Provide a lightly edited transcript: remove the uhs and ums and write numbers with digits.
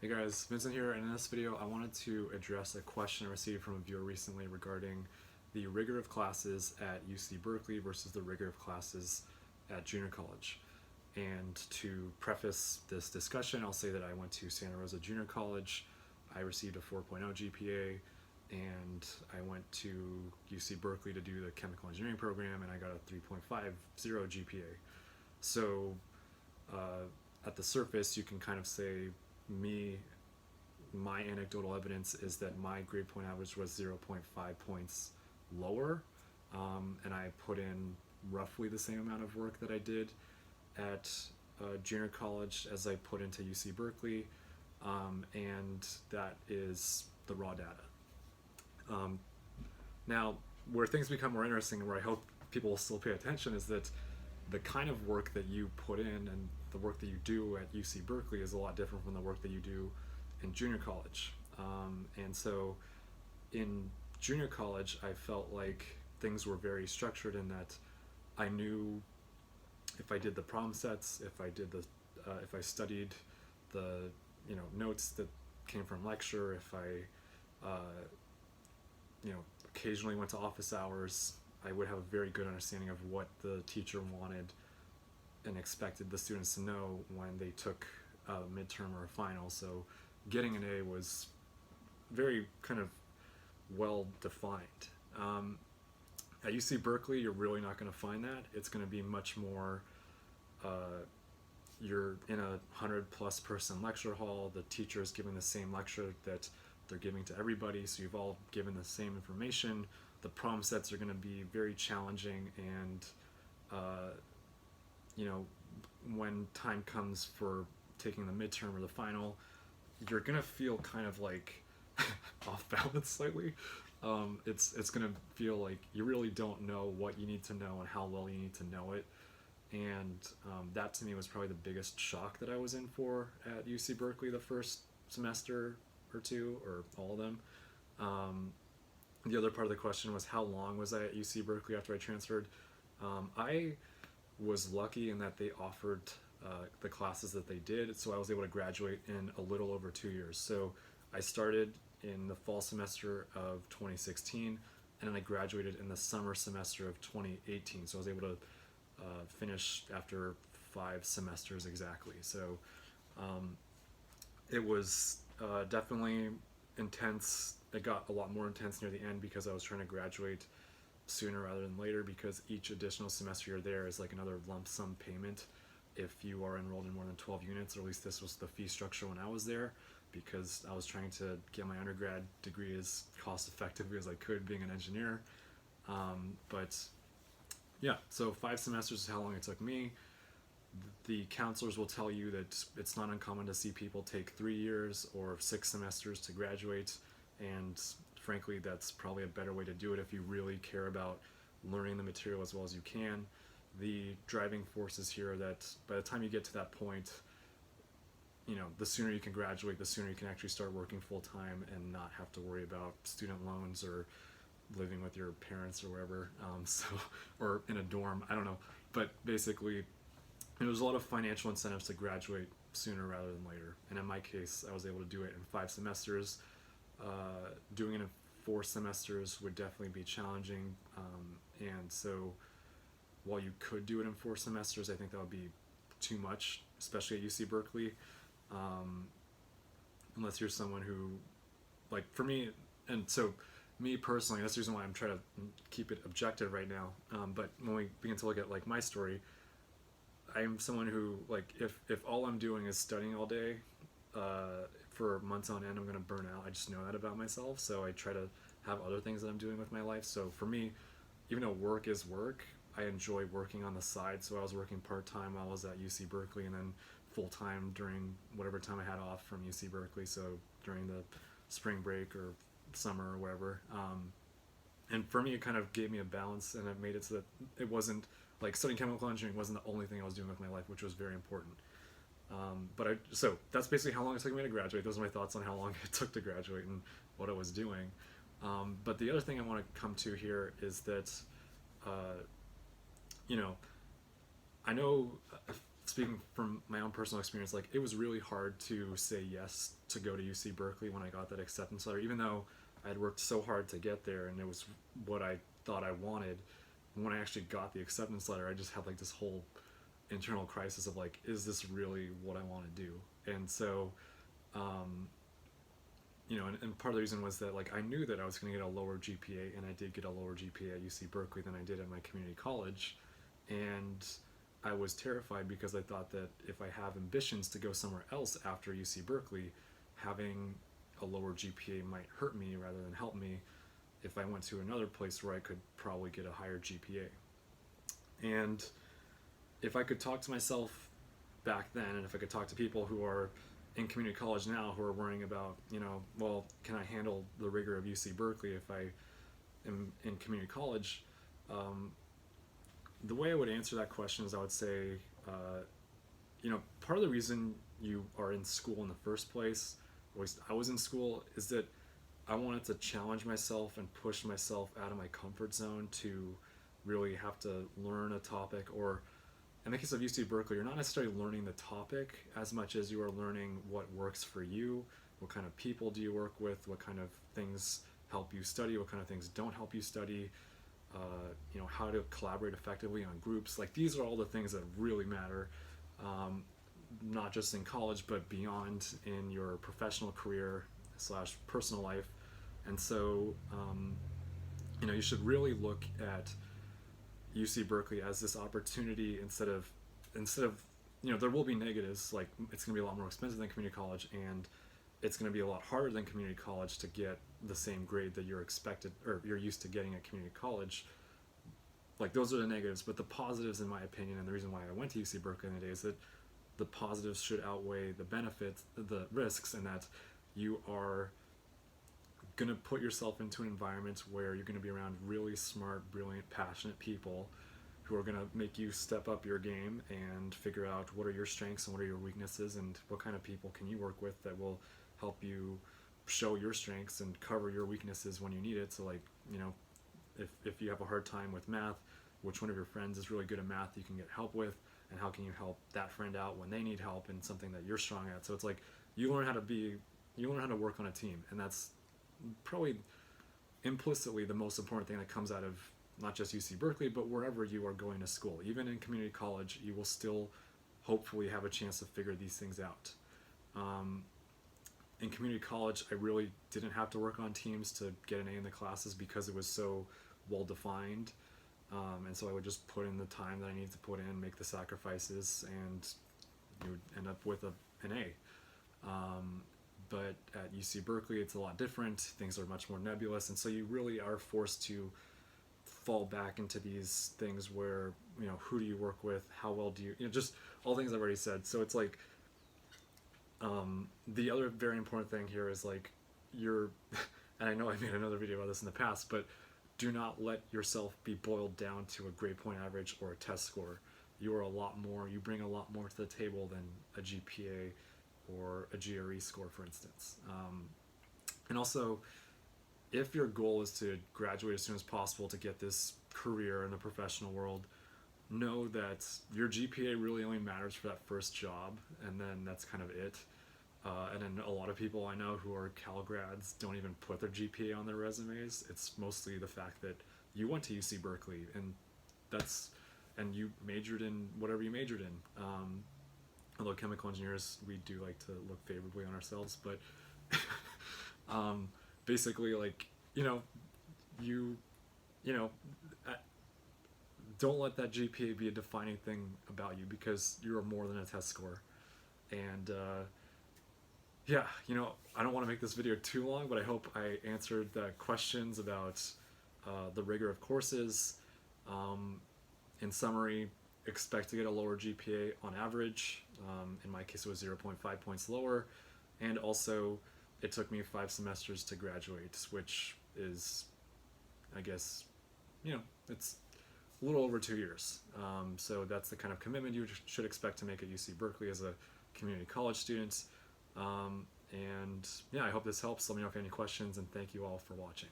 Hey guys, Vincent here, and in this video I wanted to address a question I received from a viewer recently regarding the rigor of classes at UC Berkeley versus the rigor of classes at junior college. And to preface this discussion, I'll say that I went to Santa Rosa Junior College. I received a 4.0 GPA, and I went to UC Berkeley to do the chemical engineering program, and I got a 3.50 GPA. So at the surface, you can kind of say my anecdotal evidence is that my grade point average was 0.5 points lower, and I put in roughly the same amount of work that I did at junior college as I put into UC Berkeley, and that is the raw data. Now, where things become more interesting and where I hope people will still pay attention is that the kind of work that you put in and the work that you do at UC Berkeley is a lot different from the work that you do in junior college. And so in junior college, I felt like things were very structured in that I knew if I did the problem sets, if I studied the notes that came from lecture, if I occasionally went to office hours, I would have a very good understanding of what the teacher wanted and expected the students to know when they took a midterm or a final. So getting an A was very kind of well defined. At UC Berkeley, you're really not going to find that. It's going to be much more, you're in a 100+ person lecture hall. The teacher is giving the same lecture that they're giving to everybody, so you've all given the same information. The problem sets are going to be very challenging, and when time comes for taking the midterm or the final, you're going to feel kind of like off balance slightly. It's going to feel like you really don't know what you need to know and how well you need to know it. And that to me was probably the biggest shock that I was in for at UC Berkeley the first semester or two, or all of them. The other part of the question was how long was I at UC Berkeley after I transferred. I was lucky in that they offered the classes that they did, so I was able to graduate in a little over 2 years. So I started in the fall semester of 2016, and then I graduated in the summer semester of 2018. So I was able to finish after 5 semesters exactly. So it was definitely intense. It got a lot more intense near the end because I was trying to graduate sooner rather than later, because each additional semester you're there is like another lump sum payment if you are enrolled in more than 12 units, or at least this was the fee structure when I was there, because I was trying to get my undergrad degree as cost effectively as I could being an engineer. But yeah, so 5 semesters is how long it took me. The counselors will tell you that it's not uncommon to see people take 3 years or 6 semesters to graduate, and frankly that's probably a better way to do it if you really care about learning the material as well as you can. The driving forces here are that by the time you get to that point, the sooner you can graduate, the sooner you can actually start working full-time and not have to worry about student loans or living with your parents or wherever, or in a dorm, I don't know. But basically, there's a lot of financial incentives to graduate sooner rather than later. And in my case, I was able to do it in 5 semesters. Doing it in 4 semesters would definitely be challenging. And so while you could do it in 4 semesters, I think that would be too much, especially at UC Berkeley. Unless you're someone who, like for me, and so me personally, that's the reason why I'm trying to keep it objective right now. But when we begin to look at like my story, I'm someone who, like, if all I'm doing is studying all day for months on end, I'm going to burn out. I just know that about myself, so I try to have other things that I'm doing with my life. So for me, even though work is work, I enjoy working on the side. So I was working part-time while I was at UC Berkeley, and then full-time during whatever time I had off from UC Berkeley, so during the spring break or summer or whatever. And for me, it kind of gave me a balance, and it made it so that it wasn't like studying chemical engineering wasn't the only thing I was doing with my life, which was very important. So that's basically how long it took me to graduate. Those are my thoughts on how long it took to graduate and what I was doing. But the other thing I want to come to here is that, I know speaking from my own personal experience, like it was really hard to say yes to go to UC Berkeley when I got that acceptance letter, even though I had worked so hard to get there and it was what I thought I wanted. When I actually got the acceptance letter, I just had like this whole internal crisis of like, is this really what I want to do? And so, and part of the reason was that like I knew that I was going to get a lower GPA, and I did get a lower GPA at UC Berkeley than I did at my community college, and I was terrified because I thought that if I have ambitions to go somewhere else after UC Berkeley, having a lower GPA might hurt me rather than help me if I went to another place where I could probably get a higher GPA. And if I could talk to myself back then, and if I could talk to people who are in community college now who are worrying about, well, can I handle the rigor of UC Berkeley if I am in community college? The way I would answer that question is I would say, part of the reason you are in school in the first place, or at least I was in school, is that I wanted to challenge myself and push myself out of my comfort zone to really have to learn a topic. Or in the case of UC Berkeley, you're not necessarily learning the topic as much as you are learning what works for you, what kind of people do you work with, what kind of things help you study, what kind of things don't help you study, how to collaborate effectively on groups. Like these are all the things that really matter, not just in college, but beyond in your professional career / personal life. And so, you should really look at UC Berkeley as this opportunity instead of, there will be negatives, like it's going to be a lot more expensive than community college, and it's going to be a lot harder than community college to get the same grade that you're expected or you're used to getting at community college. Like those are the negatives, but the positives, in my opinion, and the reason why I went to UC Berkeley in the day, is that the positives should outweigh the benefits, the risks, and that you are going to put yourself into an environment where you're going to be around really smart, brilliant, passionate people who are going to make you step up your game and figure out what are your strengths and what are your weaknesses, and what kind of people can you work with that will help you show your strengths and cover your weaknesses when you need it. So like, if you have a hard time with math, which one of your friends is really good at math you can get help with, and how can you help that friend out when they need help in something that you're strong at. So it's like you learn how to work on a team, and that's probably implicitly the most important thing that comes out of not just UC Berkeley, but wherever you are going to school. Even in community college, you will still hopefully have a chance to figure these things out. In community college, I really didn't have to work on teams to get an A in the classes because it was so well defined. And so I would just put in the time that I needed to put in, make the sacrifices, and you would end up with an A. But at UC Berkeley, it's a lot different. Things are much more nebulous, and so you really are forced to fall back into these things where, who do you work with, how well do you, just all things I've already said. So it's like, the other very important thing here is like and I know I made another video about this in the past, but do not let yourself be boiled down to a grade point average or a test score. You bring a lot more to the table than a GPA or a GRE score, for instance. And also, if your goal is to graduate as soon as possible to get this career in the professional world, know that your GPA really only matters for that first job, and then that's kind of it. And then a lot of people I know who are Cal grads don't even put their GPA on their resumes. It's mostly the fact that you went to UC Berkeley, and you majored in whatever you majored in. Although chemical engineers, we do like to look favorably on ourselves, but basically, like, don't let that GPA be a defining thing about you, because you are more than a test score. And I don't want to make this video too long, but I hope I answered the questions about the rigor of courses. In summary, expect to get a lower GPA on average. In my case, it was 0.5 points lower. And also, it took me 5 semesters to graduate, which is, I guess, it's a little over 2 years. So that's the kind of commitment you should expect to make at UC Berkeley as a community college student. And yeah, I hope this helps. Let me know if you have any questions, and thank you all for watching.